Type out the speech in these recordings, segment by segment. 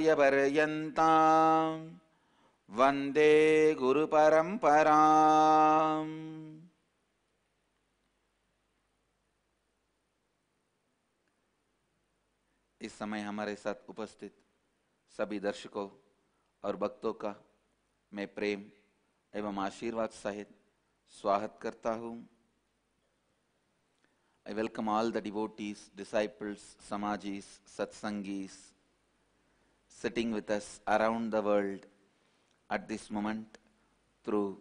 आचार्यपर्यन्तां वन्दे गुरुपरम्पराम्। इस समय हमारे साथ उपस्थित सभी दर्शकों और भक्तों का मैं प्रेम एवं आशीर्वाद सहित स्वागत करता हूँ। I welcome all the devotees, disciples, samajis, satsangis sitting with us around the world at this moment through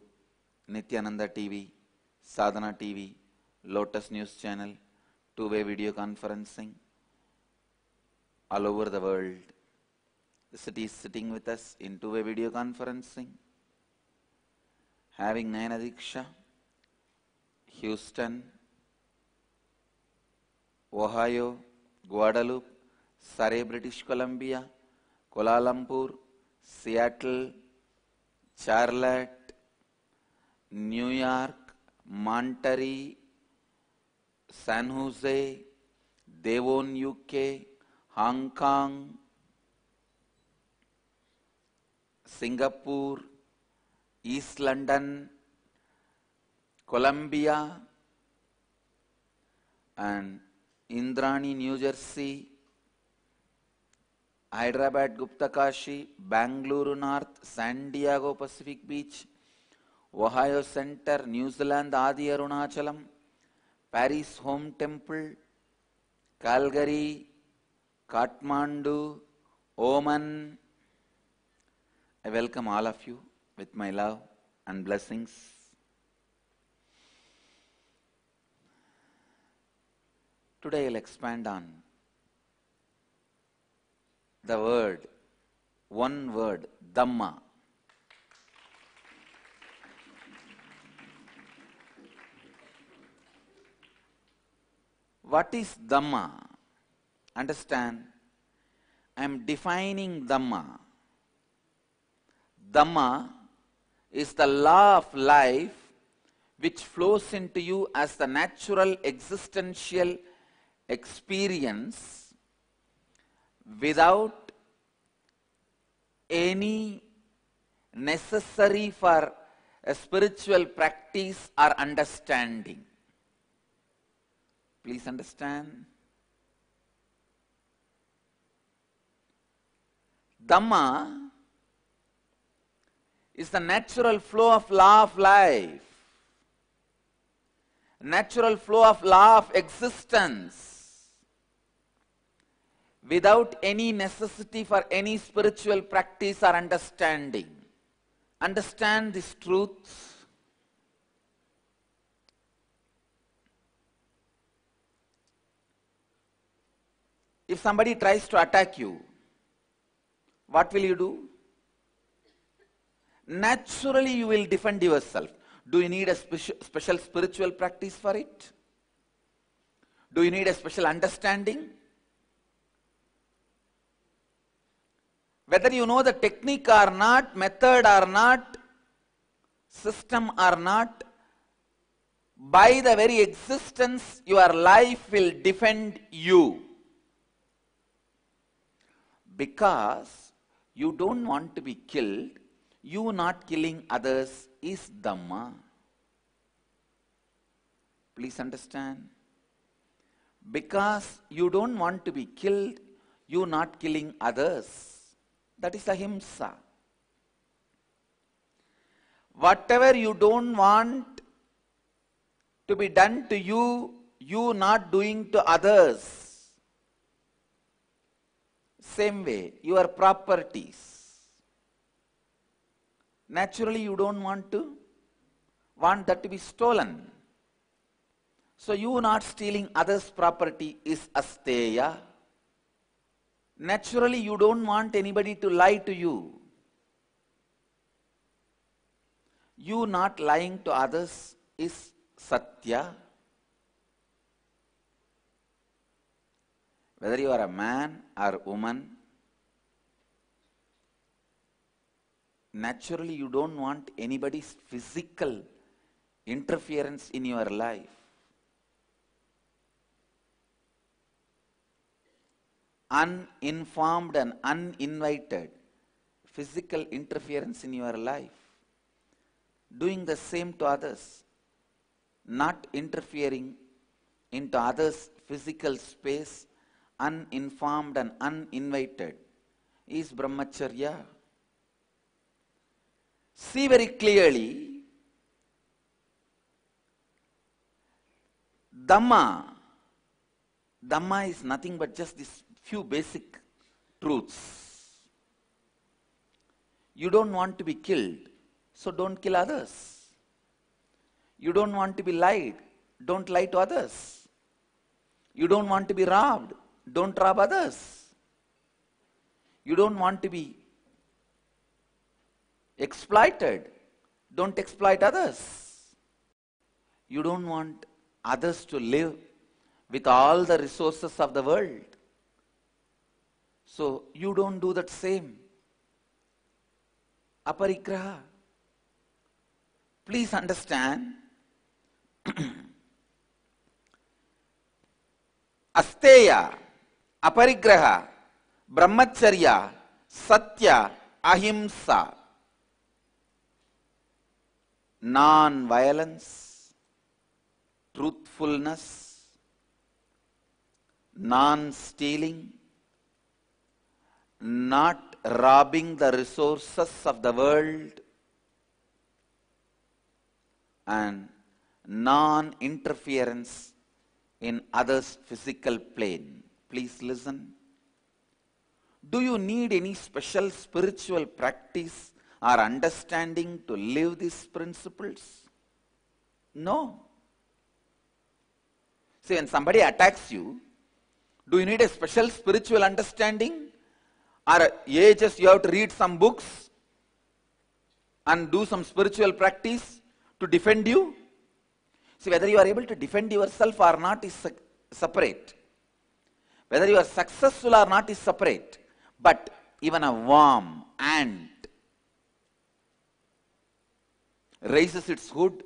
Nityananda TV, Sadhana TV, Lotus News Channel, two-way video conferencing all over the world. The city is sitting with us in two-way video conferencing, having Nayana Diksha, Houston, Ohio, Guadalupe, Surrey, British Columbia, Kuala Lumpur, Seattle, Charlotte, New York, Monterey, San Jose, Devon, UK, Hong Kong, Singapore, East London, Columbia, and Indrani, New Jersey, Hyderabad, Gupta Kashi, Bangalore North, San Diego, Pacific Beach, Ohio Center, New Zealand, Adi Arunachalam, Paris Home Temple, Calgary, Kathmandu, Oman. I welcome all of you with my love and blessings. Today I'll expand on the word, one word, Dhamma. What is Dhamma? Understand, I am defining Dhamma. Dhamma is the law of life which flows into you as the natural existential experience without any necessary for a spiritual practice or understanding. Please understand. Dhamma is the natural flow of law of life, natural flow of law of existence, without any necessity for any spiritual practice or understanding. Understand this truth. If somebody tries to attack you, what will you do? Naturally, you will defend yourself. Do you need a special spiritual practice for it? Do you need a special understanding? Whether you know the technique or not, method or not, system or not, by the very existence, your life will defend you. Because you don't want to be killed, you not killing others is Dhamma. Please understand. Because you don't want to be killed, you not killing others. That is ahimsa. Whatever you don't want to be done to you, you not doing to others. Same way, your properties. Naturally, you don't want that to be stolen. So you not stealing others' property is asteya. Naturally, you don't want anybody to lie to you. You not lying to others is satya. Whether you are a man or woman, naturally you don't want anybody's physical interference in your life. uninformed and uninvited physical interference in your life. Doing the same to others, not interfering into others' physical space, uninformed and uninvited, is brahmacharya. See very clearly, Dhamma is nothing but just these few basic truths. You don't want to be killed, so don't kill others. You don't want to be lied, don't lie to others. You don't want to be robbed, don't rob others. You don't want to be exploited, don't exploit others. You don't want others to live with all the resources of the world, so you don't do that same. Aparigraha. Please understand, asteya, aparigraha, brahmacharya, satya, ahimsa, non-violence, truthfulness, non-stealing, not robbing the resources of the world, and non-interference in others' physical plane. Please listen. Do you need any special spiritual practice or understanding to live these principles? No. See, when somebody attacks you, do you need a special spiritual understanding? Or just you have to read some books and do some spiritual practice to defend you? See, whether you are able to defend yourself or not is separate. Whether you are successful or not is separate. But even a worm, ant, raises its hood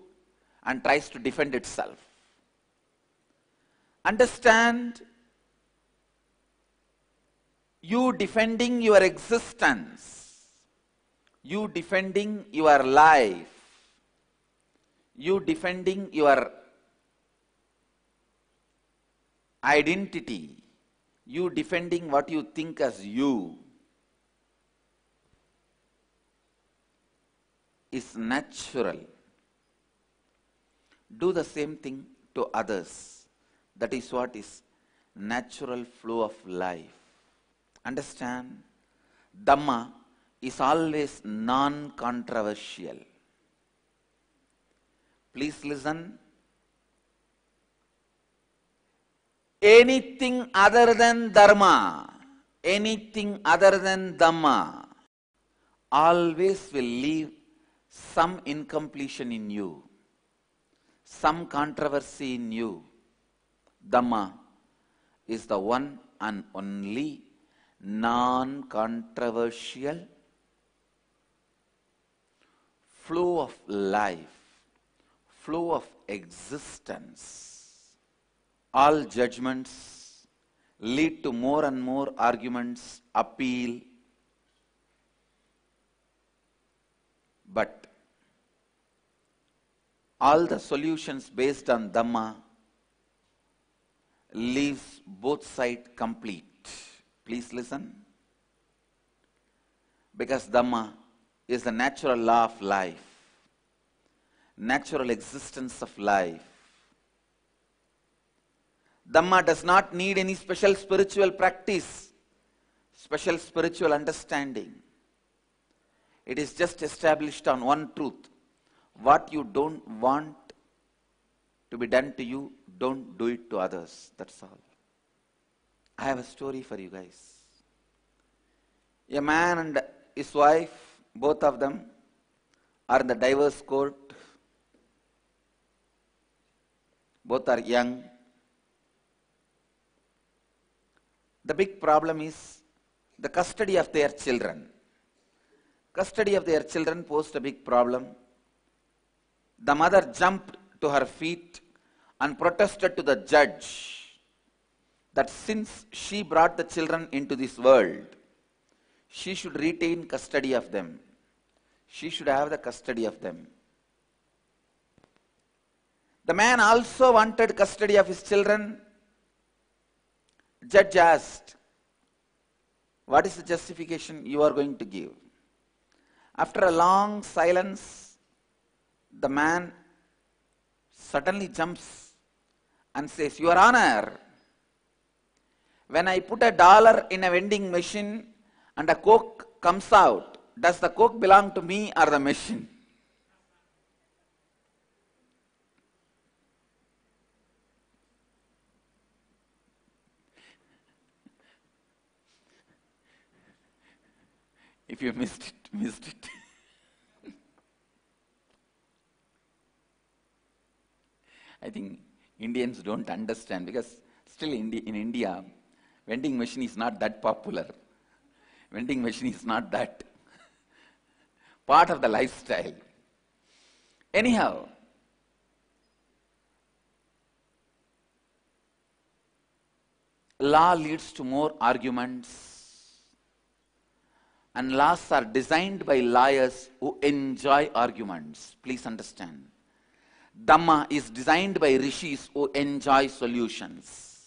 and tries to defend itself. Understand, you defending your existence, you defending your life, you defending your identity, you defending what you think as you, is natural. Do the same thing to others. That is what is natural flow of life. Understand, Dhamma is always non-controversial. Please listen. Anything other than Dharma, anything other than Dhamma, always will leave some incompletion in you, some controversy in you. Dhamma is the one and only non-controversial flow of life, flow of existence. All judgments lead to more and more arguments, appeal. But all the solutions based on Dhamma leaves both sides complete. Please listen. Because Dhamma is the natural law of life, natural existence of life. Dhamma does not need any special spiritual practice, special spiritual understanding. It is just established on one truth. What you don't want to be done to you, don't do it to others. That's all. I have a story for you guys. A man and his wife, both of them, are in the divorce court. Both are young. The big problem is the custody of their children. Custody of their children posed a big problem. The mother jumped to her feet and protested to the judge that since she brought the children into this world, she should retain custody of them. She should have the custody of them. The man also wanted custody of his children. Judge asked, what is the justification you are going to give? After a long silence, the man suddenly jumps and says, Your Honor, when I put $1 in a vending machine and a Coke comes out, does the Coke belong to me or the machine? If you missed it, missed it. I think Indians don't understand because still in India, vending machine is not that popular. Vending machine is not that part of the lifestyle. Anyhow, law leads to more arguments. And laws are designed by lawyers who enjoy arguments. Please understand. Dhamma is designed by rishis who enjoy solutions.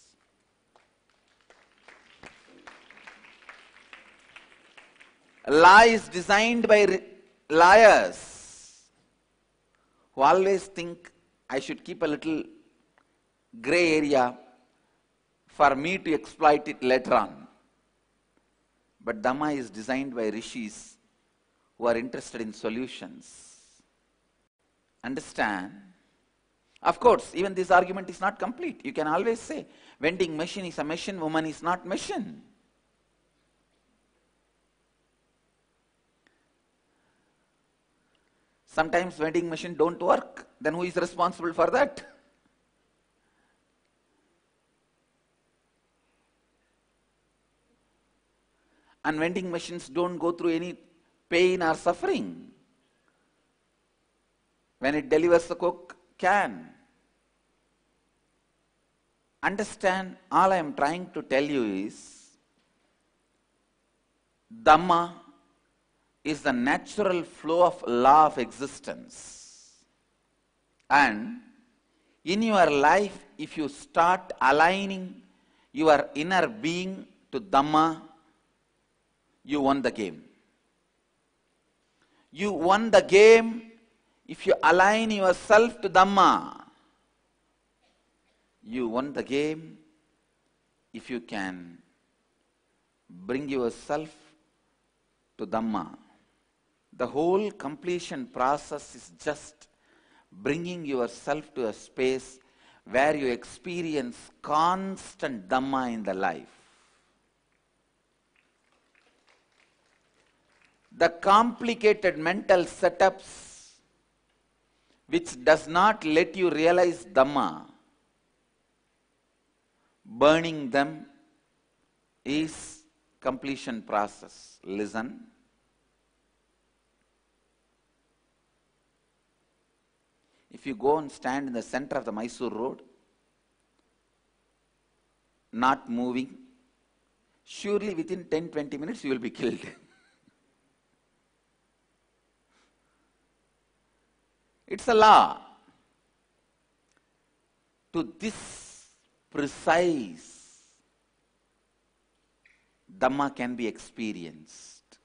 Law is designed by lawyers who always think I should keep a little gray area for me to exploit it later on. But Dhamma is designed by rishis who are interested in solutions. Understand? Of course, even this argument is not complete. You can always say, vending machine is a machine, woman is not machine. Sometimes vending machine don't work. Then who is responsible for that? And vending machines don't go through any pain or suffering when it delivers the Coke can. Understand, all I am trying to tell you is, Dhamma is the natural flow of law of existence. And in your life, if you start aligning your inner being to Dhamma, you won the game. You won the game if you align yourself to Dhamma. You won the game if you can bring yourself to Dhamma. The whole completion process is just bringing yourself to a space where you experience constant Dhamma in the life. The complicated mental setups which does not let you realize Dhamma, burning them is completion process. Listen. If you go and stand in the center of the Mysore road, not moving, surely within 10-20 minutes you will be killed. It's a law. To this precise Dhamma can be experienced.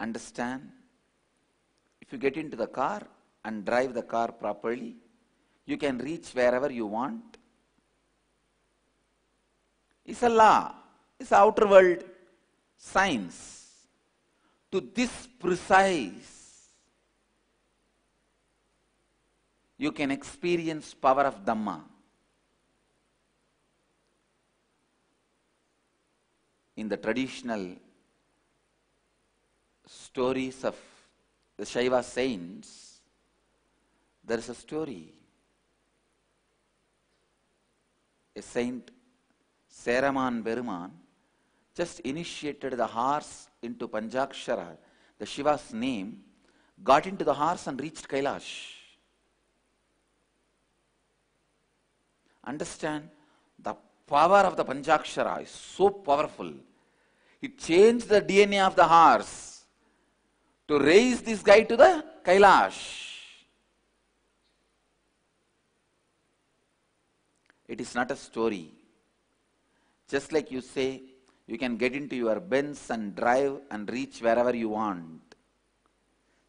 Understand? If you get into the car and drive the car properly, you can reach wherever you want. It's a law. It's outer world science. To this precise, you can experience power of Dhamma. In the traditional stories of the Shaiva saints, there is a story. A saint, Seraman Beruman, just initiated the horse into Panchakshara, the Shiva's name, got into the horse and reached Kailash. Understand, The power of the Panchakshara is so powerful. It changed the DNA of the horse to raise this guy to the Kailash. It is not a story. Just like you say, you can get into your Benz and drive and reach wherever you want.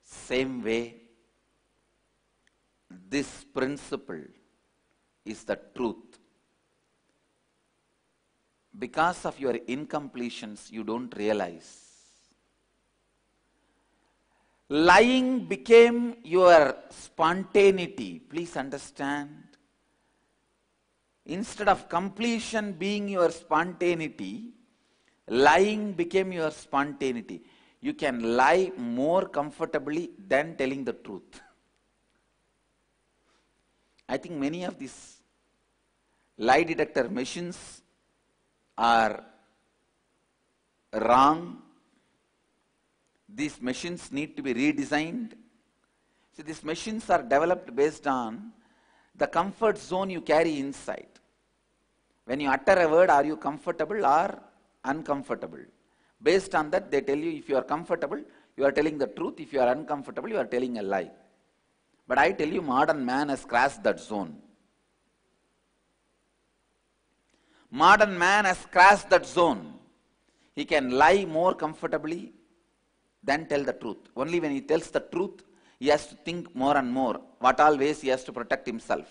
Same way, this principle is the truth. Because of your incompletions, you don't realize. Lying became your spontaneity. Please understand. Instead of completion being your spontaneity, lying became your spontaneity. You can lie more comfortably than telling the truth. I think many of these lie detector machines are wrong. These machines need to be redesigned. So these machines are developed based on the comfort zone you carry inside. When you utter a word, are you comfortable or uncomfortable? Based on that, they tell you if you are comfortable, you are telling the truth. If you are uncomfortable, you are telling a lie. But I tell you, modern man has crossed that zone. Modern man has crossed that zone. He can lie more comfortably than tell the truth. Only when he tells the truth, he has to think more and more what all ways he has to protect himself.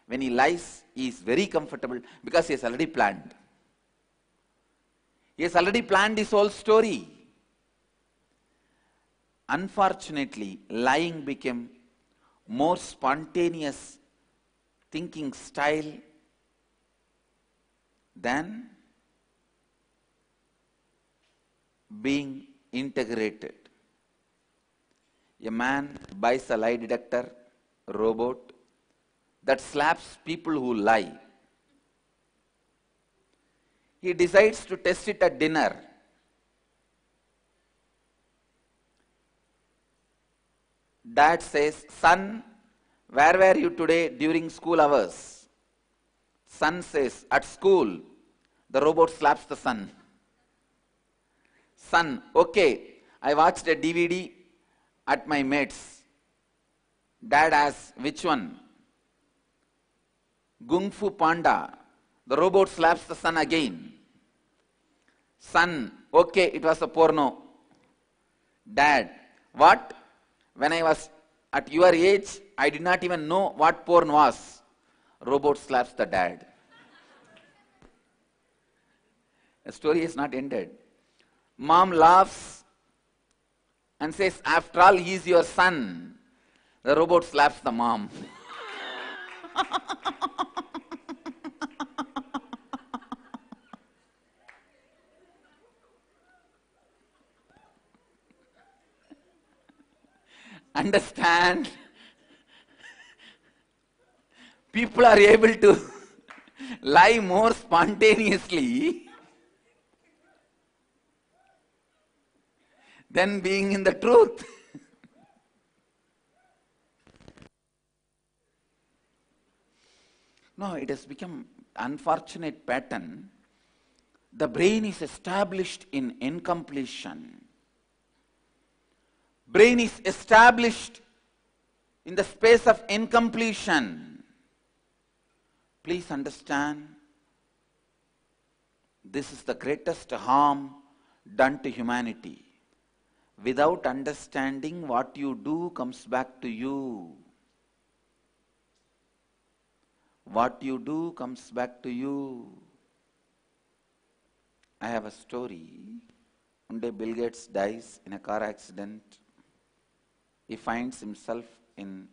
When he lies, he is very comfortable because he has already planned. He has already planned his whole story. Unfortunately, lying became more spontaneous thinking style than being integrated. A man buys a lie detector robot that slaps people who lie. He decides to test it at dinner. Dad says, "Son, where were you today during school hours?" Son says, "At school." The robot slaps the son. Son, "Okay, I watched a DVD at my mate's." Dad asks, "Which one?" "Kung Fu Panda." The robot slaps the son again. Son, "Okay, it was a porno." Dad, "What? When I was at your age, I did not even know what porn was." Robot slaps the dad. The story is not ended. Mom laughs and says, "After all, he is your son." The robot slaps the mom. Understand? People are able to lie more spontaneously than being in the truth. No, it has become unfortunate pattern. The brain is established in incompletion. Brain is established in the space of incompletion. Please understand, this is the greatest harm done to humanity. Without understanding, what you do comes back to you. What you do comes back to you. I have a story. One day Bill Gates dies in a car accident. He finds himself in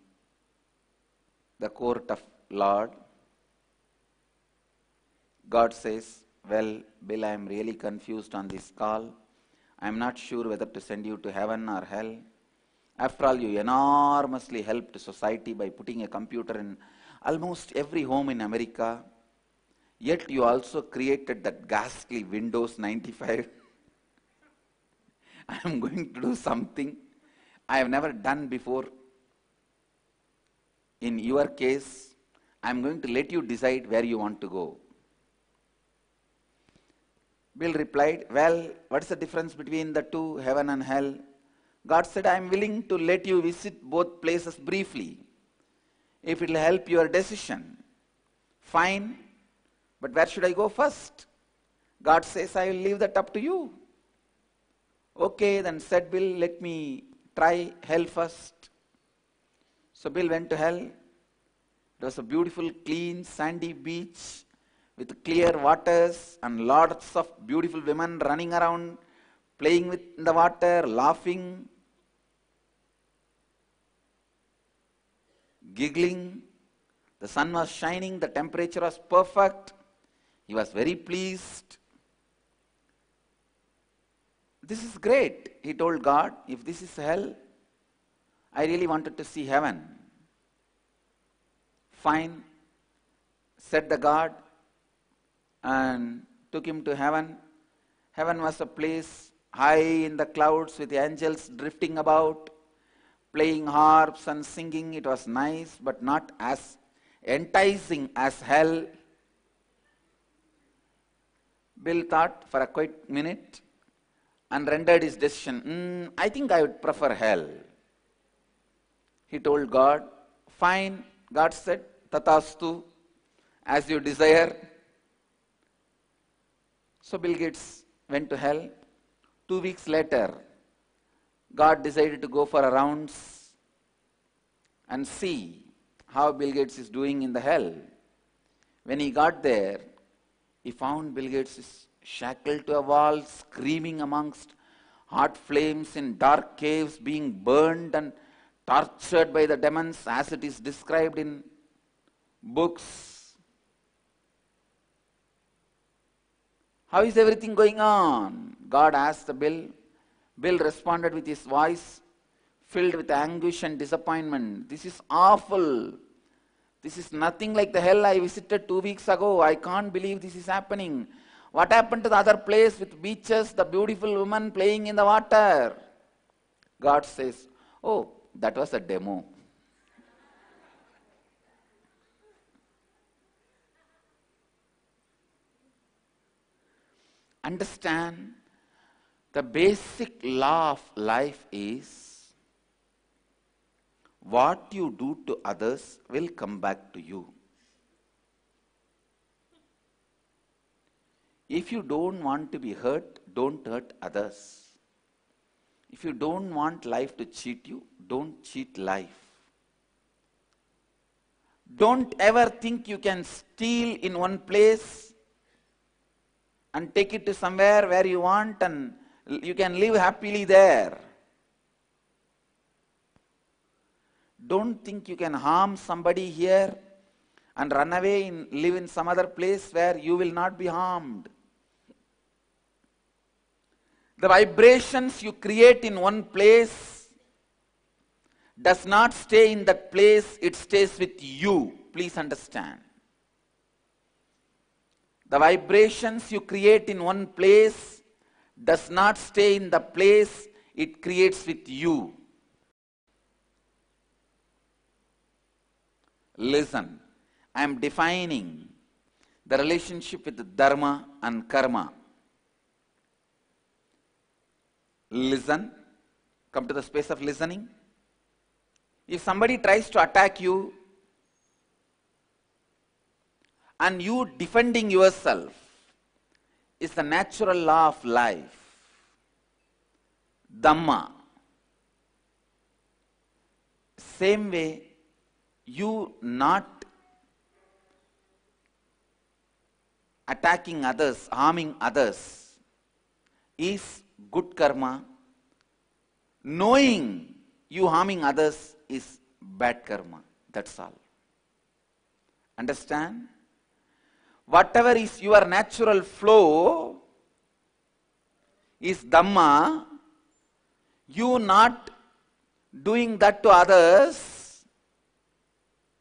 the court of Lord. God says, "Well, Bill, I am really confused on this call. I am not sure whether to send you to heaven or hell. After all, you enormously helped society by putting a computer in almost every home in America. Yet you also created that ghastly Windows 95. I am going to do something I have never done before. In your case, I'm going to let you decide where you want to go. Bill replied, well, what's the difference between the two, heaven and hell? God said, I'm willing to let you visit both places briefly, if it will help your decision. Fine, but where should I go first? God says, I will leave that up to you. Okay, then said Bill, let me try hell first. So Bill went to hell. It was a beautiful, clean, sandy beach with clear waters and lots of beautiful women running around, playing with the water, laughing, giggling. The sun was shining, the temperature was perfect. He was very pleased. This is great, he told God. If this is hell, I really wanted to see heaven. Fine, said the God, and took him to heaven. Heaven was a place high in the clouds with angels drifting about, playing harps and singing. It was nice, but not as enticing as hell. Bill thought for a quick minute and rendered his decision. I think I would prefer hell. He told God, fine. God said, Tatastu, as you desire. So Bill Gates went to hell. 2 weeks later, God decided to go for a rounds and see how Bill Gates is doing in the hell. When he got there, he found Bill Gates is shackled to a wall, screaming amongst hot flames in dark caves, being burned and tortured by the demons as it is described in books. How is everything going on? God asked the Bill. Bill responded with his voice filled with anguish and disappointment. This is awful. This is nothing like the hell I visited 2 weeks ago. I can't believe this is happening. What happened to the other place with beaches, the beautiful woman playing in the water? God says, oh, that was a demo. Understand, the basic law of life is what you do to others will come back to you. If you don't want to be hurt, don't hurt others. If you don't want life to cheat you, don't cheat life. Don't ever think you can steal in one place and take it to somewhere where you want and you can live happily there. Don't think you can harm somebody here and run away and live in some other place where you will not be harmed. The vibrations you create in one place does not stay in that place, it stays with you. Please understand. The vibrations you create in one place does not stay in the place, it creates with you. Listen, I am defining the relationship with dharma and karma. Listen, come to the space of listening. If somebody tries to attack you and you defending yourself is the natural law of life, Dhamma. Same way, you not attacking others, harming others is good karma. Knowing you harming others is bad karma. That's all. Understand? Whatever is your natural flow is Dhamma. You not doing that to others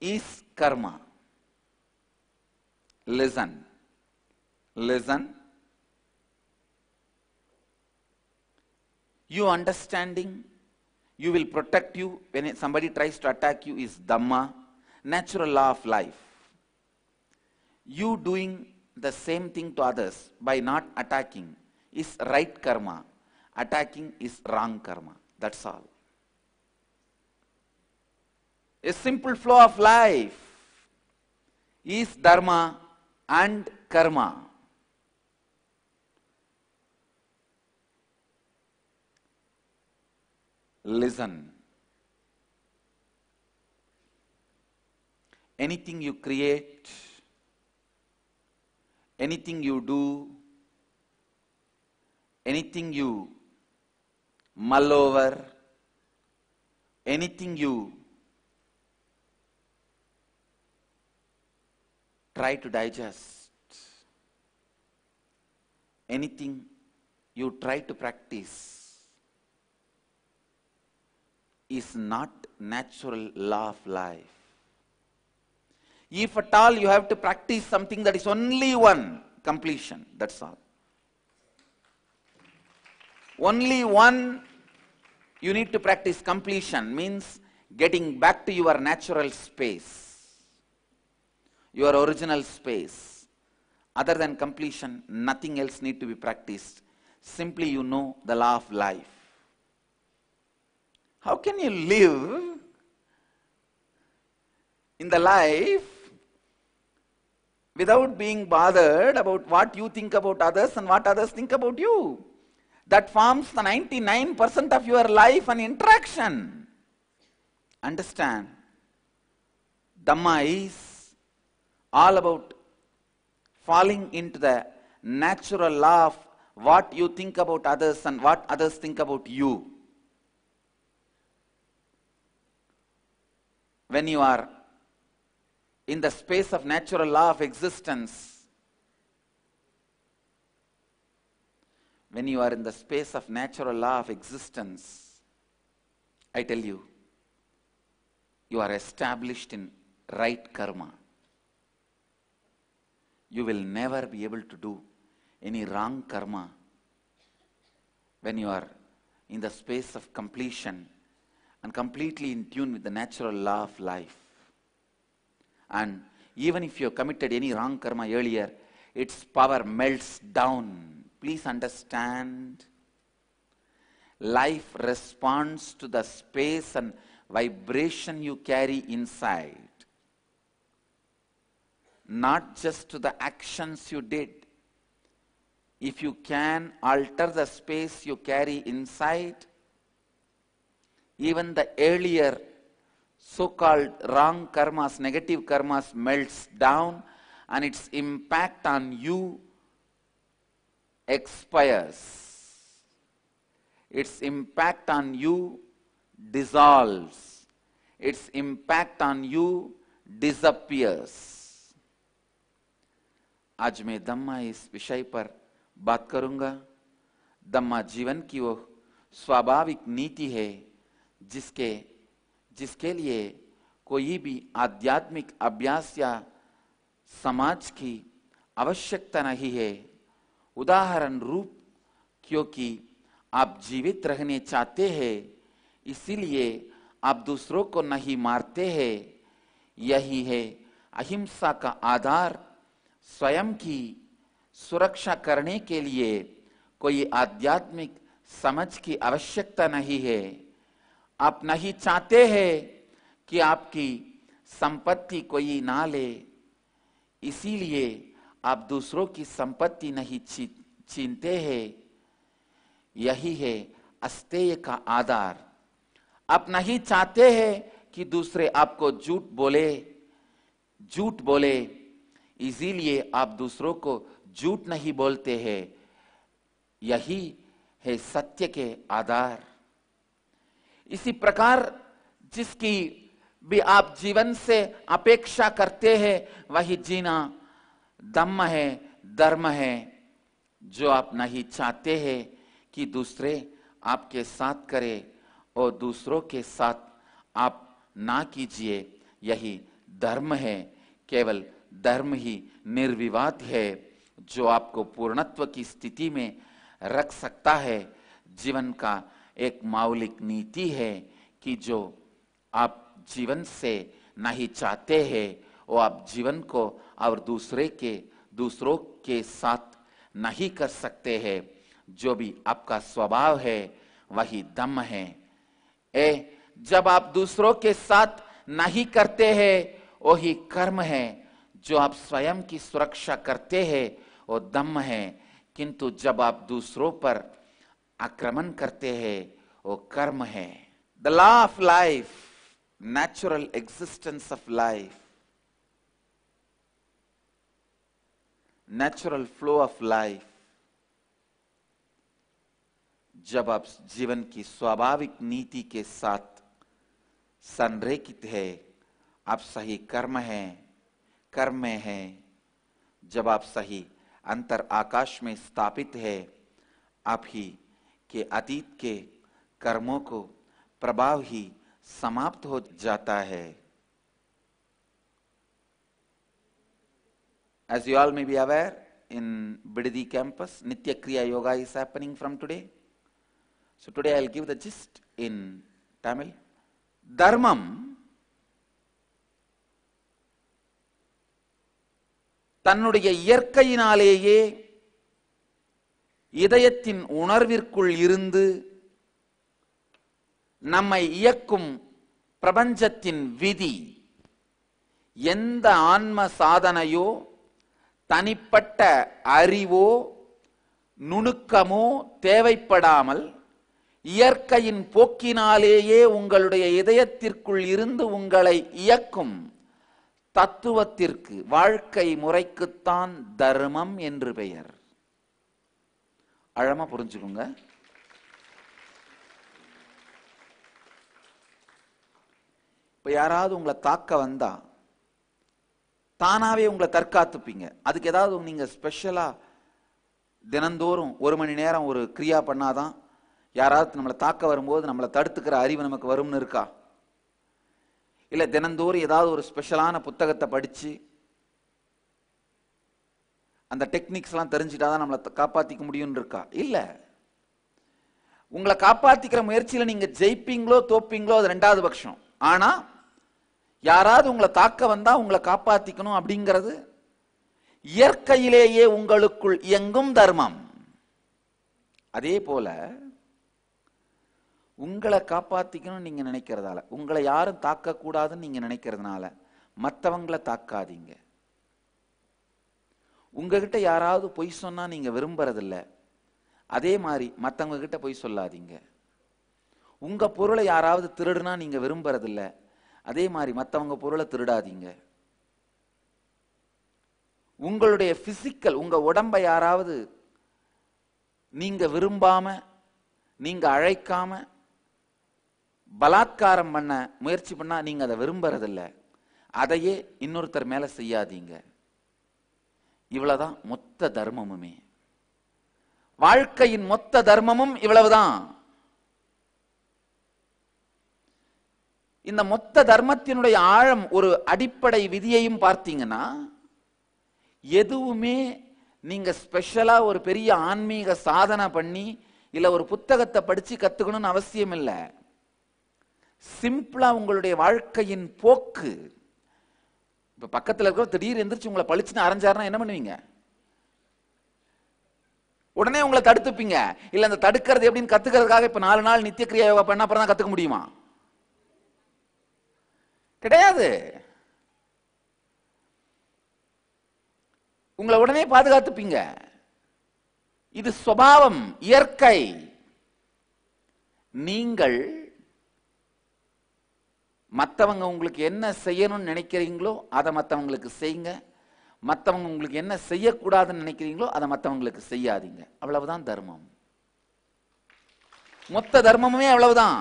is karma. Listen. Listen. You understanding, you will protect you when somebody tries to attack you is Dhamma, natural law of life. You doing the same thing to others by not attacking is right karma. Attacking is wrong karma. That's all. A simple flow of life is dharma and karma. Listen. Anything you create, anything you do, anything you mull over, anything you try to digest, anything you try to practice is not natural law of life. If at all you have to practice something, that is only one, completion, that's all. Only one you need to practice, completion, means getting back to your natural space, your original space. Other than completion, nothing else need to be practiced. Simply you know the law of life. How can you live in the life without being bothered about what you think about others and what others think about you? That forms the 99% of your life and interaction. Understand? Dhamma is all about falling into the natural law of what you think about others and what others think about you. When you are in the space of natural law of existence, when you are in the space of natural law of existence, I tell you, you are established in right karma. You will never be able to do any wrong karma when you are in the space of completion and completely in tune with the natural law of life. And even if you have committed any wrong karma earlier, its power melts down. Please understand, life responds to the space and vibration you carry inside, not just to the actions you did. If you can alter the space you carry inside, even the earlier so-called wrong karmas, negative karmas melts down and its impact on you expires. Its impact on you dissolves. Its impact on you disappears. आज मैं धम्मा इस विषय पर बात करूंगा। धम्मा जीवन की वो स्वाभाविक नीति है जिसके लिए कोई भी आध्यात्मिक अभ्यास या समाज की आवश्यकता नहीं है। उदाहरण रूप, क्योंकि आप जीवित रहने चाहते हैं, इसीलिए आप दूसरों को नहीं मारते हैं। यही है अहिंसा का आधार। स्वयं की सुरक्षा करने के लिए कोई आध्यात्मिक समझ की आवश्यकता नहीं है। आप नहीं चाहते हैं कि आपकी संपत्ति कोई ना ले, इसीलिए आप दूसरों की संपत्ति नहीं छीनते हैं। यही है अस्तेय का आधार। आप नहीं चाहते हैं कि दूसरे आपको झूठ बोले, इसीलिए आप दूसरों को झूठ नहीं बोलते हैं। यही है सत्य के आधार। इसी प्रकार जिसकी भी आप जीवन से अपेक्षा करते हैं, वही जीना धम्म है, धर्म है। जो आप नहीं चाहते हैं कि दूसरे आपके साथ करे और दूसरों के साथ आप ना कीजिए, यही धर्म है। केवल धर्म ही निर्विवाद है जो आपको पूर्णत्व की स्थिति में रख सकता है। जीवन का एक मौलिक नीति है कि जो आप जीवन से नहीं चाहते हैं वो आप जीवन को और दूसरों के साथ नहीं कर सकते हैं। जो भी आपका स्वभाव है वही दम है। जब आप दूसरों के साथ नहीं करते हैं वही कर्म है। जो आप स्वयं की सुरक्षा करते हैं वो दम है, किंतु जब आप दूसरों पर आक्रमण करते हैं वो कर्म है। The law of life, natural existence of life, natural flow of life, जब आप जीवन की स्वाभाविक नीति के साथ संरेखित है, आप सही कर्म में है, जब आप सही अंतर आकाश में स्थापित है, आप ही के अतीत के कर्मों को प्रभाव ही समाप्त हो जाता है। As you all may be aware, in Bidadi campus, Nitya Kriya Yoga is happening from today. So today I will give the gist in Tamil. Dharmam தன்னுடைய இயற்கையினாலேயே இதயத்தின் உணர்விற்குள் இருந்து நம்மை இயக்கும் பிரபஞ்சத்தின் விதி. எந்த ஆன்ம சாதனையோ தனிப்பட்ட அறிவோ நுணுக்கமோ தேவைப்படாமல் இயற்கையின் போக்கினாலேயே உங்களுடைய இதயத்திற்குள் இருந்து உங்களை இயக்கும் தத்துவத்திற்கு, வாழ்க்கை முறைக்குத்தான் தர்மம் என்று பெயர். ஆழமா புரிஞ்சுக்குங்க. இப்ப யாராவது உங்களை தாக்க வந்தா தானாவே உங்களை தற்காத்துப்பீங்க. அதுக்கு ஏதாவது நீங்க ஸ்பெஷலா தினந்தோறும் 1 மணி நேரம் ஒரு கிரியா பண்ணாதான் யாராவது நம்மளை தாக்க வரும்போது நம்மளை தடுத்துக்கிற அறிவு நமக்கு வரும்னு இருக்கா? இல்ல தினந்தோறும் ஏதாவது ஒரு ஸ்பெஷலான புத்தகத்தை படிச்சு அந்த டெக்னிக்ஸ் எல்லாம் தெரிஞ்சுட்டாதான் நம்மளை காப்பாத்திக்க முடியும்னு இருக்கா? இல்ல. உங்களை காப்பாத்திக்கிற முயற்சியில நீங்க ஜெயிப்பீங்களோ தோப்பீங்களோ அது 2வது பட்சம். ஆனா யாராவது உங்களை தாக்க வந்தா உங்களை காப்பாத்திக்கணும் அப்படிங்கிறது இயற்கையிலேயே உங்களுக்குள் இயங்கும் தர்மம். அதே போல உங்களை காப்பாத்திக்கணும் நீங்க நினைக்கிறதால, உங்களை யாரும் தாக்க கூடாதுன்னு நீங்க நினைக்கிறதுனால மற்றவங்களை தாக்காதீங்க. உங்ககிட்ட யாராவது பொய் சொன்னா நீங்க விரும்புறதில்ல, அதே மாதிரி மற்றவங்க கிட்ட பொய் சொல்லாதீங்க. உங்க பொருளை யாராவது திருடுனா நீங்க விரும்புறதில்ல, அதே மாதிரி மற்றவங்க பொருளை திருடாதீங்க. உங்களுடைய பிசிக்கல், உங்க உடம்பை யாராவது நீங்க விரும்பாம நீங்க அழைக்காம பலாத்காரம் பண்ண முயற்சி பண்ணா நீங்க அதை விரும்புறதில்ல, அதையே இன்னொருத்தர் மேல செய்யாதீங்க. இவ்வளவுதான் மொத்த தர்மமுமே. வாழ்க்கையின் மொத்த தர்மமும் இவ்வளவுதான். இந்த மொத்த தர்மத்தினுடைய ஆழம், ஒரு அடிப்படை விதியையும் பார்த்தீங்கன்னா, எதுவுமே நீங்க ஸ்பெஷலா ஒரு பெரிய ஆன்மீக சாதனை பண்ணி இல்ல ஒரு புத்தகத்தை படிச்சு கத்துக்கணும்னு அவசியம் இல்லை. சிம்பிளா உங்களுடைய வாழ்க்கையின் போக்கு. இப்ப பக்கத்துல இருக்க திடீர் எந்திரிச்சு உங்களை பழிச்சுன்னு அரைஞ்சாருன்னா என்ன பண்ணுவீங்க? உடனே உங்களை தடுத்துப்பீங்க. இல்ல அந்த தடுக்கிறது எப்படின்னு கத்துக்கிறதுக்காக இப்ப 4 நாள் நித்திய கிரியா யோகா பண்ண அப்புறம் தான் கத்துக்க முடியுமா? கிடையாது. உங்களை உடனே பாதுகாத்துப்பீங்க. இது சுபாவம், இயற்கை. நீங்கள் மற்றவங்க உங்களுக்கு என்ன செய்யணும்னு நினைக்கிறீங்களோ அதை மற்றவங்களுக்கு செய்யுங்க. மற்றவங்க உங்களுக்கு என்ன செய்யக்கூடாதுன்னு நினைக்கிறீங்களோ அதை மற்றவங்களுக்கு செய்யாதீங்க. அவ்வளவுதான் தர்மம். மொத்த தர்மமுமே அவ்வளவுதான்.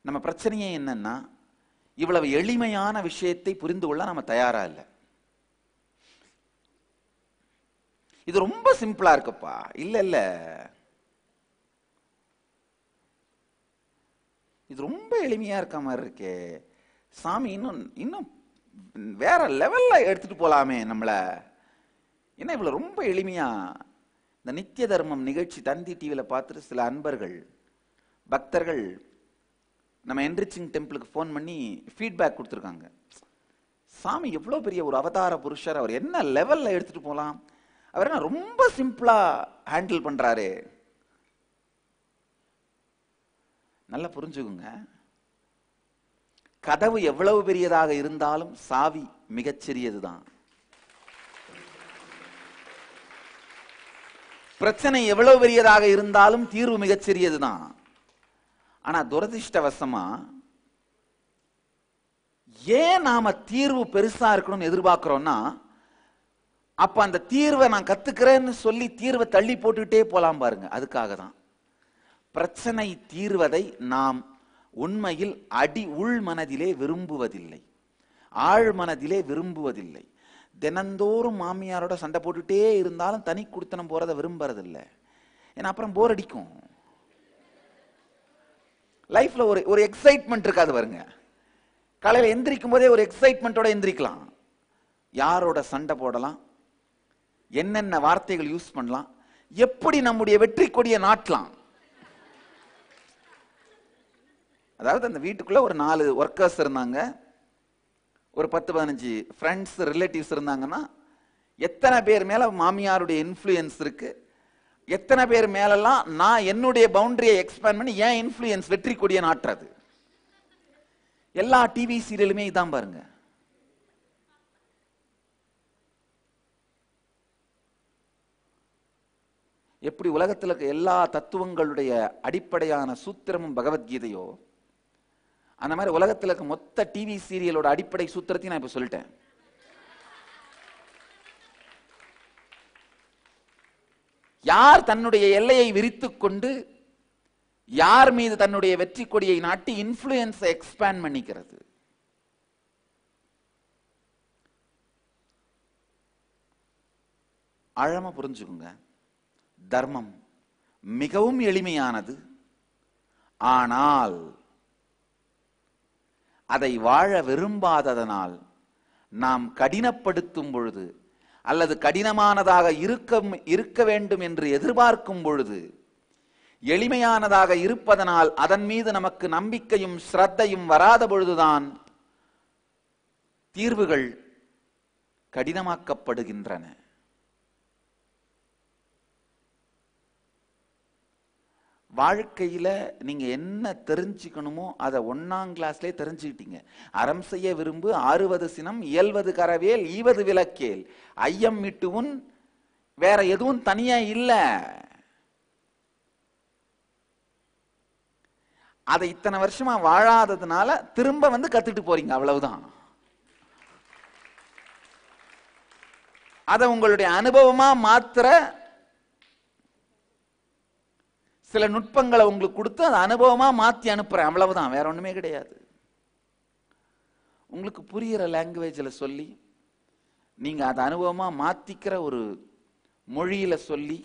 நம்ம பிரச்சனையே என்னன்னா, இவ்வளவு எளிமையான விஷயத்தை புரிந்து கொள்ள நம்ம தயாரா இல்லை. இது ரொம்ப சிம்பிளா இருக்குப்பா. இல்ல இல்ல, இது ரொம்ப எளிமையா இருக்க மாதிரி இருக்கே சாமி, இன்னும் வேற லெவல்ல எடுத்துட்டு போலாமே நம்மள. என்ன இவ்வளவு ரொம்ப எளிமையா? இந்த நித்திய தர்மம் நிகழ்ச்சி தந்தி டிவியில பார்த்துட்டு சில அன்பர்கள் பக்தர்கள் நம்ம என்ரிச்சிங் டெம்பிளுக்கு ஃபோன் பண்ணி ஃபீட்பேக் கொடுத்துருக்காங்க. சாமி எவ்வளோ பெரிய ஒரு அவதார புருஷர், அவர் என்ன லெவல்ல எடுத்துட்டு போகலாம், அவர் என்ன ரொம்ப சிம்பிளா ஹேண்டில் பண்றாரு. நல்லா புரிஞ்சுக்குங்க, கதவு எவ்வளவு பெரியதாக இருந்தாலும் சாவி மிகச்சிறியதுதான். பிரச்சனை எவ்வளவு பெரியதாக இருந்தாலும் தீர்வு மிகச்சிறியதுதான். ஆனா துரதிர்ஷ்டவசமா ஏன் நாம தீர்வு பெருசா இருக்கணும்னு எதிர்பார்க்கிறோம்னா, அப்ப அந்த தீர்வை நான் கத்துக்கிறேன்னு சொல்லி தீர்வை தள்ளி போட்டுக்கிட்டே போலாம் பாருங்க. அதுக்காக தான் பிரச்சனை தீர்வதை நாம் உண்மையில் உள் மனதிலே விரும்புவதில்லை, ஆழ் மனதிலே விரும்புவதில்லை. தினந்தோறும் மாமியாரோட சண்டை போட்டுட்டே இருந்தாலும் தனி குடித்தனம் போறதை விரும்புறதில்லை. ஏன்னா அப்புறம் போர் அடிக்கும். லைஃப்ல ஒரு எக்ஸைட்மெண்ட் இருக்காது பாருங்க. காலையில் எந்திரிக்கும் போதே ஒரு எக்ஸைட்மெண்டோட எந்திரிக்கலாம். யாரோட சண்டை போடலாம், என்னென்ன வார்த்தைகள் யூஸ் பண்ணலாம், எப்படி நம்முடைய வெற்றி கொடியை நாட்டலாம். அதாவது அந்த வீட்டுக்குள்ள ஒரு 4 ஒர்க்கர்ஸ் இருந்தாங்க, ஒரு 10-15 ஃப்ரெண்ட்ஸ் ரிலேட்டிவ்ஸ் இருந்தாங்கன்னா, எத்தனை பேர் மேல மாமியாருடைய இன்ஃப்ளூயன்ஸ் இருக்கு, எத்தனை பேர் மேலெல்லாம் நான் என்னுடைய பவுண்டரியை எக்ஸ்பேண்ட் பண்ணி ஏன் இன்ஃப்ளூயன்ஸ் வெற்றி கொடியை நாட்டுறது. எல்லா டிவி சீரியலுமே இதான் பாருங்க. எப்படி உலகத்தில் இருக்க எல்லா தத்துவங்களுடைய அடிப்படையான சூத்திரமும் பகவத்கீதையோ, அந்த மாதிரி உலகத்தில் இருக்க மொத்த டிவி சீரியலோட அடிப்படை சூத்திரத்தையும் நான் இப்ப சொல்லிட்டேன். யார் தன்னுடைய எல்லையை விரித்துக் கொண்டு யார் மீது தன்னுடைய வெற்றி கொடியை நாட்டி இன்ஃப்ளூயன்ஸ் எக்ஸ்பேண்ட் பண்ணிக்கிறது. ஆழமா புரிஞ்சுக்குங்க, தர்மம் மிகவும் எளிமையானது. ஆனால் அதை வாழ விரும்பாததனால் நாம் கடினப்படுத்தும் பொழுது அல்லது கடினமானதாக இருக்க வேண்டும் என்று எதிர்பார்க்கும் பொழுது, எளிமையானதாக இருப்பதனால் அதன் மீது நமக்கு நம்பிக்கையும் ஸ்ரத்தையும் வராத பொழுதுதான் தீர்வுகள் கடினமாக்கப்படுகின்றன. வாழ்க்கையில நீங்க என்ன தெரிஞ்சுக்கணுமோ அதை 1ஆம் கிளாஸ்லயே தெரிஞ்சுக்கிட்டீங்க. அறம் செய்ய விரும்பு, ஆறுவது சினம், இயல்வது கரவேல், ஈவது விளக்கேல், ஐயம் மிட்டுவுன், வேற எதுவும் தனியா இல்ல. அதை இத்தனை வருஷமா வாழாததுனால திரும்ப வந்து கத்துட்டு போறீங்க, அவ்வளவுதான். அதை உங்களுடைய அனுபவமா மாத்திர சில நுட்பங்களை உங்களுக்கு கொடுத்து அதை அனுபவமா மாத்தி அனுப்புறேன், அவ்வளவுதான், வேற ஒண்ணுமே கிடையாது. உங்களுக்கு புரிகிற லாங்குவேஜ்ல சொல்லி நீங்க அதை அனுபவமா மாத்திக்கிற ஒரு மொழியில சொல்லி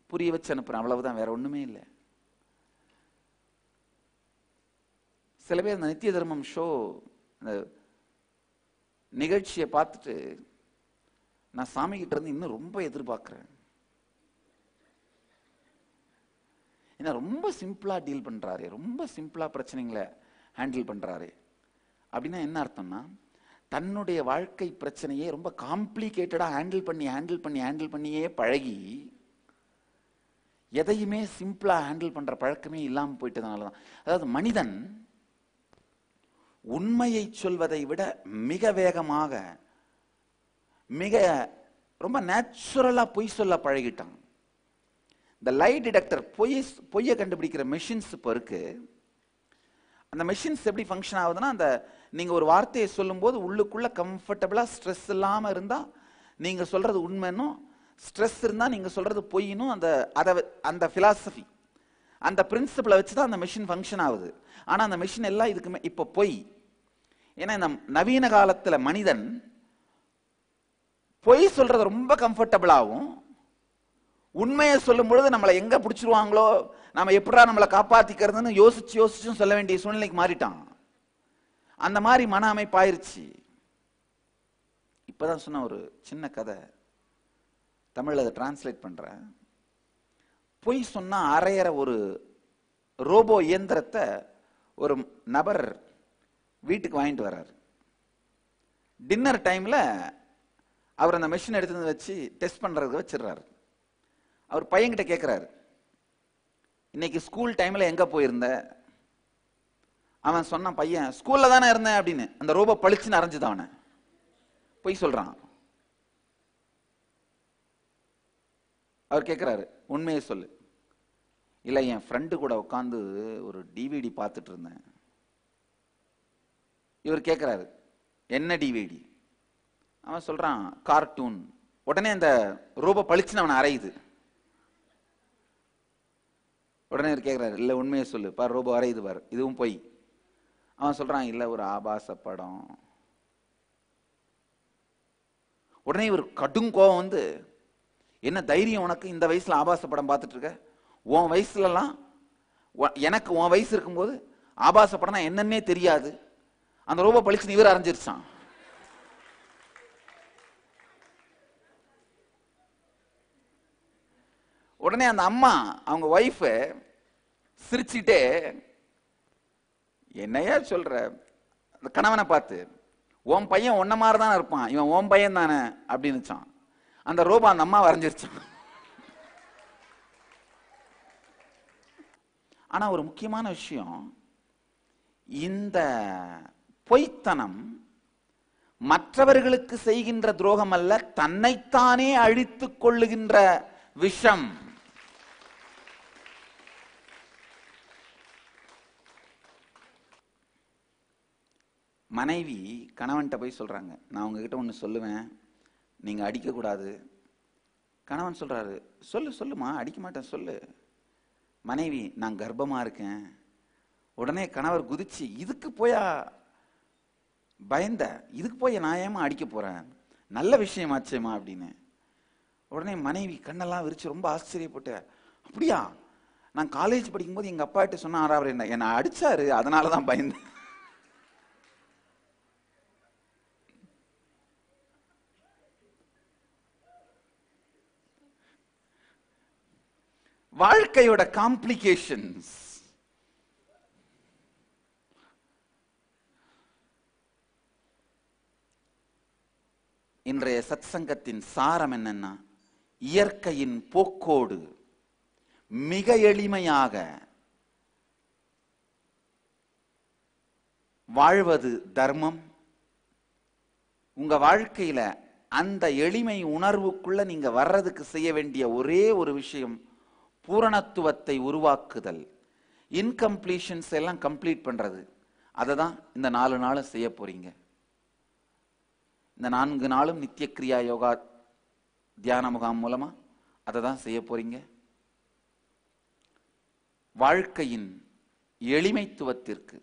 புரிய வச்சு அனுப்புறேன், அவ்வளவுதான், வேற ஒண்ணுமே இல்லை. சில பேர் இந்த நித்திய தர்மம் ஷோ நிகழ்ச்சியை பார்த்துட்டு நான் சாமி கிட்ட இருந்து இன்னும் ரொம்ப எதிர்பார்க்கிறேன். ஏன்னா ரொம்ப சிம்பிளா டீல் பண்றாரு, ரொம்ப சிம்பிளா பிரச்சனைகளை ஹேண்டில் பண்றாரு. அப்படின்னா என்ன அர்த்தம்னா, தன்னுடைய வாழ்க்கை பிரச்சனையே ரொம்ப காம்ப்ளிகேட்டடா ஹேண்டில் பண்ணியே பழகி எதையுமே சிம்பிளா ஹேண்டில் பண்ற பழக்கமே இல்லாம போயிட்டதுனாலதான். அதாவது மனிதன் உண்மையை சொல்வதை விட மிக வேகமாக மிக ரொம்ப நேச்சுரலா பொய் சொல்ல பழகிட்டான். இந்த லை டிடெக்டர் பொய்யை கண்டுபிடிக்கிற மெஷின்ஸ் இப்போ இருக்கு. அந்த மெஷின்ஸ் எப்படி ஃபங்க்ஷன் ஆகுதுன்னா, அந்த நீங்க ஒரு வார்த்தையை சொல்லும் போது உள்ளுக்குள்ள கம்ஃபர்டபுளா ஸ்ட்ரெஸ் இல்லாம இருந்தா நீங்க சொல்றது உண்மைன்னும், ஸ்ட்ரெஸ் இருந்தா நீங்க சொல்றது பொய்னும், அந்த பிலாசபி அந்த பிரின்சிபலை வச்சுதான் அந்த மெஷின் ஃபங்க்ஷன் ஆகுது. ஆனா அந்த மெஷின் எல்லாம் இதுக்குமே இப்ப பொய். ஏன்னா இந்த நவீன காலத்துல மனிதன் பொய் சொல்றது ரொம்ப கம்ஃபர்டபுளாகவும், உண்மையை சொல்லும் பொழுது நம்மளை எங்க பிடிச்சிருவாங்களோ, நம்ம எப்படா நம்மளை காப்பாத்திக்கிறதுன்னு யோசிச்சும் சொல்ல வேண்டிய சூழ்நிலைக்கு மாறிட்டான். அந்த மாதிரி மன அமைப்பாயிருச்சு. இப்பதான் சொன்ன ஒரு சின்ன கதை, தமிழ்ல அதை டிரான்ஸ்லேட் பண்றேன். பொய் சொன்னா அரையற ஒரு ரோபோ இயந்திரத்தை ஒரு நபர் வீட்டுக்கு வாங்கிட்டு வர்றாரு. டின்னர் டைம்ல அவர் அந்த மெஷின் எடுத்து வச்சு டெஸ்ட் பண்றதுக்கு வச்சிடறாரு. அவர் பையன்கிட்ட கேட்கிறாரு, இன்னைக்கு ஸ்கூல் டைம்ல எங்க போயிருந்த? அவன் சொன்னான், பையன் ஸ்கூல்ல தானே இருந்தேன் அப்படின்னு. அந்த ரோபோ பளிச்சுன்னு அரைஞ்சுதான். அவனை பொய் சொல்றான். அவர் கேட்கிறாரு, உண்மையை சொல்லு. இல்ல, என் ஃப்ரெண்டு கூட உட்காந்து ஒரு டிவிடி பார்த்துட்டு இருந்தேன். இவர் கேட்கிறாரு, என்ன டிவிடி? அவன் சொல்றான், கார்ட்டூன். உடனே அந்த ரோபோ பளிச்சுன்னு அவனை அரையுது. உடனே இவர் கேட்கிறாரு, இல்ல உண்மையை சொல்லு பார், ரோபோ அரையுது பார், இதுவும் பொய். அவன் சொல்றான், இல்ல ஒரு ஆபாச படம். உடனே இவர் கடும் கோபம் வந்து, என்ன தைரியம் உனக்கு இந்த வயசுல ஆபாச படம் பார்த்துட்டு இருக்க? உன் வயசுல எல்லாம், எனக்கு உன் வயசு இருக்கும்போது ஆபாச படம்னா என்னன்னே தெரியாது. அந்த ரோபோ பளிச்சுன்னு இவர் அரைஞ்சிருச்சான். உடனே அந்த அம்மா அவங்க ஒய்ஃப் சிரிச்சுட்டே, என்னையா சொல்ற? அந்த கணவனை பார்த்து, உன் பையன் உன்ன மாதிரி தானே இருப்பான், இவன் உன் பையன் தானே அப்படின்னுச்சான். அந்த ரோபோ அந்த அம்மா வரைஞ்சிருச்சான். ஆனா ஒரு முக்கியமான விஷயம், இந்த பொய்த்தனம் மற்றவர்களுக்கு செய்கின்ற துரோகம் அல்ல, தன்னைத்தானே அழித்துக் கொள்ளுகின்ற விஷம். மனைவி கணவன்கிட்ட போய் சொல்றாங்க, நான் உங்ககிட்ட ஒன்று சொல்லுவேன், நீங்க அடிக்க கூடாது. கணவன் சொல்றாரு, சொல்லு சொல்லுமா, அடிக்க மாட்டேன் சொல்லு. மனைவி, நான் கர்ப்பமா இருக்கேன். உடனே கணவர் குதிச்சு, இதுக்கு போயா பயந்த, இதுக்கு போய் நான் ஏமா அடிக்க போறேன், நல்ல விஷயமாச்சேமா அப்படின்னு. உடனே மனைவி கண்ணெல்லாம் விரிச்சு ரொம்ப ஆச்சரியப்பட்டு, அப்படியா? நான் காலேஜ் படிக்கும்போது எங்க அப்பா கிட்ட சொன்னார், அவர் என்ன அடிச்சாரு, அதனாலதான் பயந்தேன். வாழ்க்கையோட காம்ப்ளிகேஷன்ஸ். இன்றைய சத்சங்கத்தின் சாரம் என்னன்னா, இயற்கையின் போக்கோடு மிக எளிமையாக வாழ்வது தர்மம். உங்க வாழ்க்கையில அந்த எளிமை உணர்வுக்குள்ள நீங்க வர்றதுக்கு செய்ய வேண்டிய ஒரே ஒரு விஷயம், பூரணத்துவத்தை உருவாக்குதல். இன்கம்ப்ளீஷன்ஸ் எல்லாம் கம்ப்ளீட் பண்றது. அதை தான் இந்த 4 நாளும் செய்ய போறீங்க. இந்த 4 நாளும் நித்திய கிரியா யோகா தியான முகாம் மூலமா அதை தான் செய்ய போறீங்க. வாழ்க்கையின் எளிமைத்துவத்திற்கு,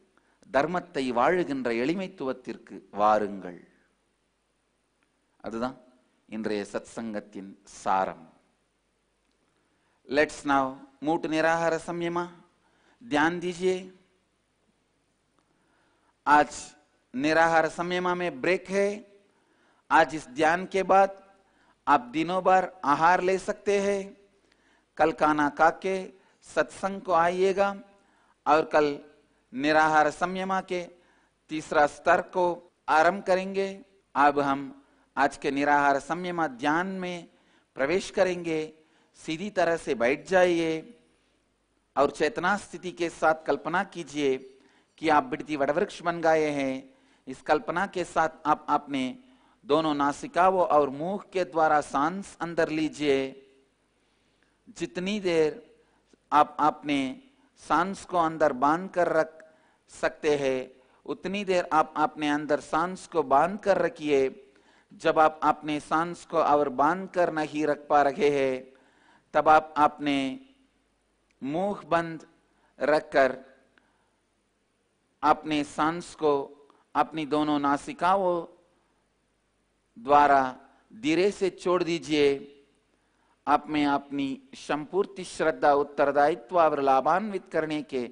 தர்மத்தை வாழுகின்ற எளிமைத்துவத்திற்கு வாருங்கள். அதுதான் இன்றைய சத்சங்கத்தின் சாரம். Let's now move to निराहार संयमा. ध्यान दीजिए, आज निराहार संयमा में ब्रेक है. आज इस ध्यान के बाद आप दिनों भर आहार ले सकते हैं. कल खाना खा के सत्संग को आइएगा और कल निराहार संयमा के तीसरा स्तर को आरंभ करेंगे. अब हम आज के निराहार संयमा ध्यान में प्रवेश करेंगे. सीधी तरह से बैठ जाइए और चेतना स्थिति के साथ कल्पना कीजिए कि आप बिड़ती वटवृक्ष बन गए हैं. इस कल्पना के साथ आप अपने दोनों नासिकाओं और मुख के द्वारा सांस अंदर लीजिए. जितनी देर आप अपने सांस को अंदर बांध कर रख सकते हैं, उतनी देर आप अपने अंदर सांस को बांध कर रखिए. जब आप अपने सांस को और बांध कर नहीं रख पा रहे हैं, तब आप अपने मुंह बंद रखकर अपने सांस को अपनी दोनों नासिकाओं द्वारा धीरे से छोड़ दीजिए. आप में अपनी संपूर्ण श्रद्धा, उत्तरदायित्व और लाभान्वित करने के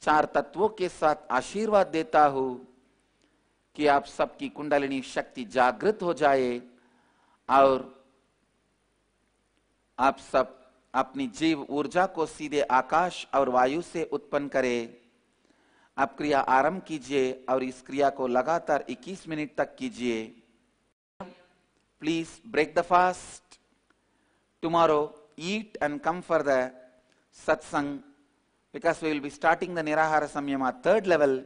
4 तत्वों के साथ आशीर्वाद देता हूं कि आप सबकी कुंडलिनी शक्ति जागृत हो जाए और आप सब अपनी जीव ऊर्जा को सीधे आकाश और वायु से उत्पन्न करें. आप क्रिया आरंभ कीजिए और इस क्रिया को लगातार 21 मिनट तक कीजिए. Please break the fast. Tomorrow, eat and come for the satsang, because we will be starting the Nirahara Samyama third level.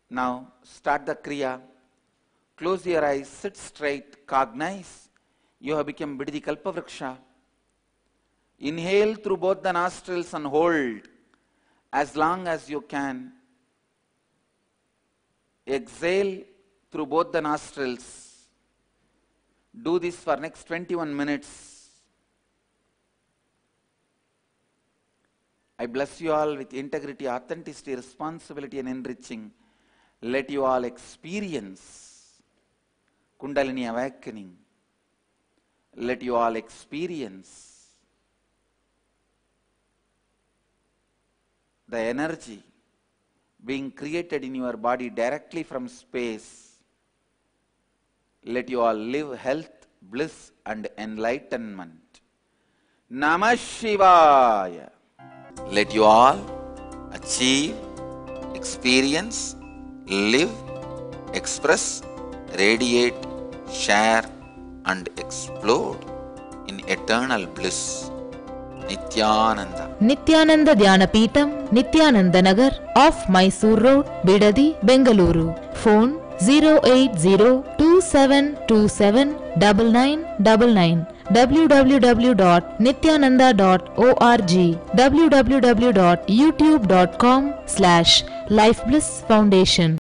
Now, start the kriya. Close your eyes, sit straight, cognize. You have become Bididi Kalpavriksha. Inhale through both the nostrils and hold as long as you can. Exhale through both the nostrils. Do this for next 21 minutes. I bless you all with integrity, authenticity, responsibility and enriching. Let you all experience Kundalini awakening. Let you all experience the energy being created in your body directly from space. Let you all live health, bliss and enlightenment. Namah Shivaya. Let you all achieve, experience, live, express, radiate, share and explode in eternal bliss. Nityananda. Nityananda Dhyanapitham, Nityananda Nagar, off Mysore Road, Bidadi, Bengaluru. Phone 08027279999. www.nityananda.org. www.youtube.com/Life Bliss Foundation.